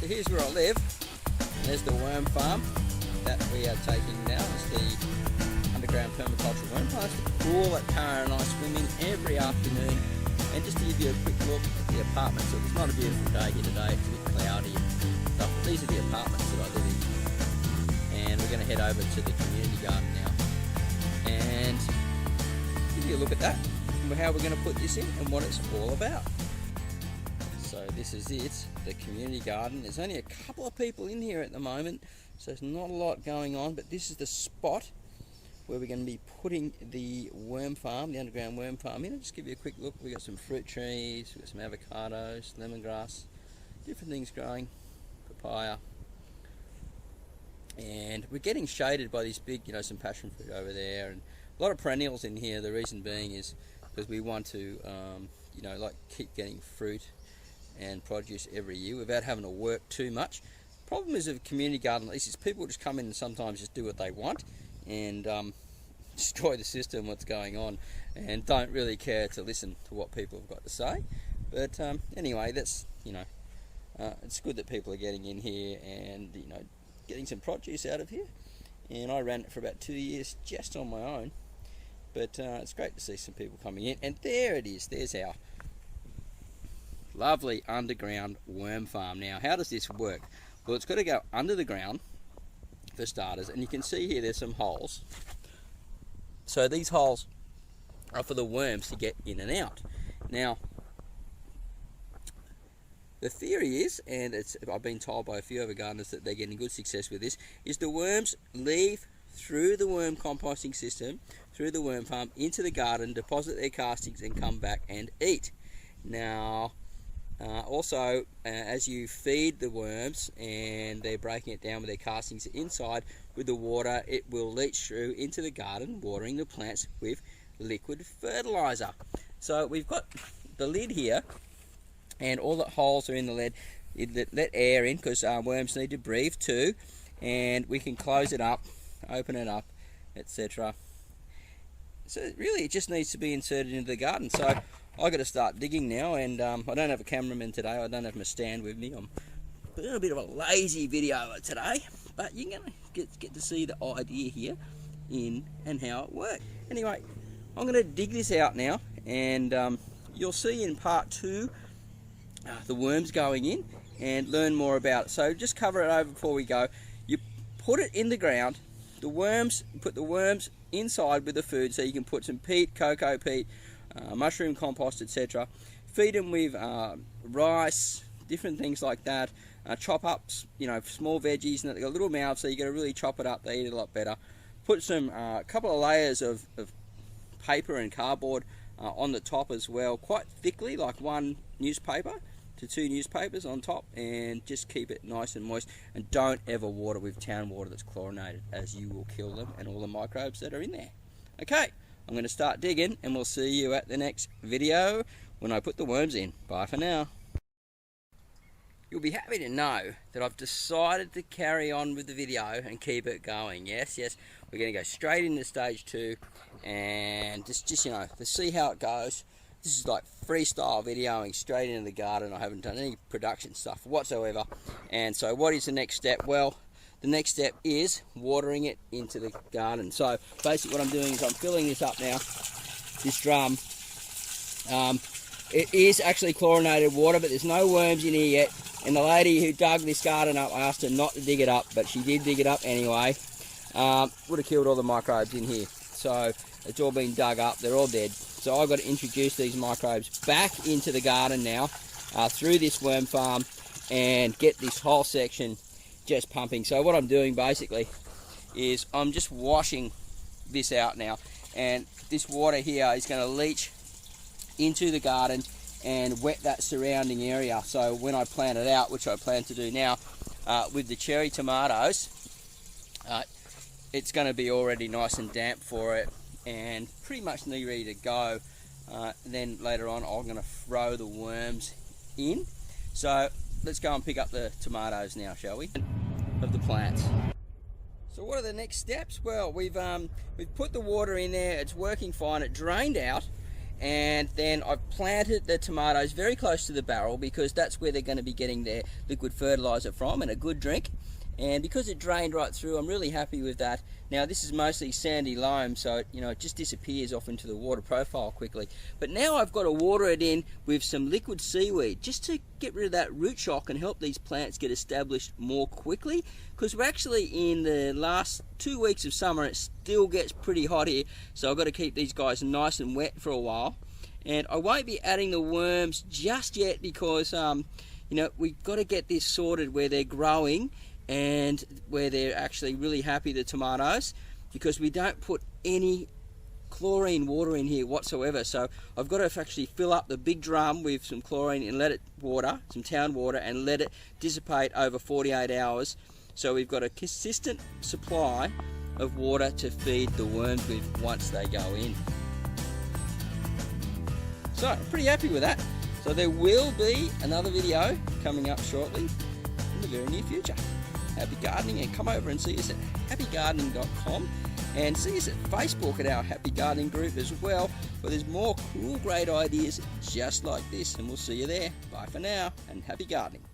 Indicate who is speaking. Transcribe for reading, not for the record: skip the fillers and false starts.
Speaker 1: So here's where I live. There's the worm farm that we are taking now. It's the underground permaculture worm farm. It's the pool that Tara and I swim in every afternoon. And just to give you a quick look at the apartments, so it's not a beautiful day here today, it's a bit cloudy and stuff. But these are the apartments that I live in. And we're going to head over to the community garden now and give you a look at that and how we're going to put this in and what it's all about. So this is it, the community garden. There's only a couple of people in here at the moment, so there's not a lot going on, but this is the spot where we're going to be putting the worm farm, the underground worm farm in. I'll just give you a quick look. We've got some fruit trees, we've got some avocados, lemongrass, different things growing, papaya. And we're getting shaded by this big, some passion fruit over there, and a lot of perennials in here. The reason being is because we want to, keep getting fruit and produce every year without having to work too much. Problem is of a community garden, at least, is people just come in and sometimes just do what they want and destroy the system, what's going on, and don't really care to listen to what people have got to say. But anyway, that's it's good that people are getting in here and getting some produce out of here. And I ran it for about 2 years just on my own, but it's great to see some people coming in. And there it is, there's our lovely underground worm farm. Now, how does this work? Well, it's got to go under the ground for starters, and you can see here there's some holes. So these holes are for the worms to get in and out. Now, the theory is, and I've been told by a few other gardeners that they're getting good success with this, is the worms leave through the worm composting system, through the worm farm, into the garden, deposit their castings and come back and eat. Now, also, as you feed the worms and they're breaking it down with their castings inside with the water, it will leach through into the garden, watering the plants with liquid fertilizer. So we've got the lid here, and all the holes are in the lid. It let air in because worms need to breathe too, and we can close it up, open it up, etc. So really it just needs to be inserted into the garden. So I got to start digging now, and I don't have a cameraman today. I don't have my stand with me. I'm doing a bit of a lazy video today, but you're going to get to see the idea here in and how it works. Anyway, I'm going to dig this out now, and you'll see in part 2 the worms going in and learn more about it. So just cover it over before we go. You put it in the ground. The worms, put the worms inside with the food, so you can put some peat, cocoa peat, mushroom compost, etc. Feed them with rice, different things like that. Chop up, small veggies, and they've got little mouths, so you got to really chop it up. They eat it a lot better. Put some couple of layers of paper and cardboard on the top as well, quite thickly, like 1 newspaper to 2 newspapers on top, and just keep it nice and moist. And don't ever water with town water that's chlorinated, as you will kill them and all the microbes that are in there. Okay, I'm going to start digging, and we'll see you at the next video when I put the worms in. Bye for now. You'll be happy to know that I've decided to carry on with the video and keep it going. Yes, we're going to go straight into stage 2 and just to see how it goes. This is like freestyle videoing straight into the garden. I haven't done any production stuff whatsoever. And so what is the next step? Well, the next step is watering it into the garden. So basically what I'm doing is I'm filling this up now, this drum. It is actually chlorinated water, but there's no worms in here yet. And the lady who dug this garden up, I asked her not to dig it up, but she did dig it up anyway. Would have killed all the microbes in here. So it's all been dug up, they're all dead. So I've got to introduce these microbes back into the garden now, through this worm farm, and get this whole section just pumping. So what I'm doing basically is I'm just washing this out now, and this water here is going to leach into the garden and wet that surrounding area. So when I plant it out, which I plan to do now with the cherry tomatoes, it's going to be already nice and damp for it and pretty much nearly ready to go. Then later on I'm going to throw the worms in. So let's go and pick up the tomatoes now, shall we? Of the plants. So what are the next steps? Well, we've put the water in there, it's working fine, it drained out, and then I've planted the tomatoes very close to the barrel because that's where they're going to be getting their liquid fertilizer from and a good drink. And because it drained right through, I'm really happy with that. Now this is mostly sandy loam, so it just disappears off into the water profile quickly. But now I've got to water it in with some liquid seaweed just to get rid of that root shock and help these plants get established more quickly, because we're actually in the last 2 weeks of summer. It still gets pretty hot here, so I've got to keep these guys nice and wet for a while. And I won't be adding the worms just yet because we've got to get this sorted where they're growing and where they're actually really happy, the tomatoes, because we don't put any chlorine water in here whatsoever. So I've got to actually fill up the big drum with some chlorine and let it water, some town water, and let it dissipate over 48 hours. So we've got a consistent supply of water to feed the worms with once they go in. So I'm pretty happy with that. So there will be another video coming up shortly in the very near future. Happy Gardening, and come over and see us at happygardening.com and see us at Facebook at our Happy Gardening group as well, where there's more cool, great ideas just like this, and we'll see you there. Bye for now, and happy gardening.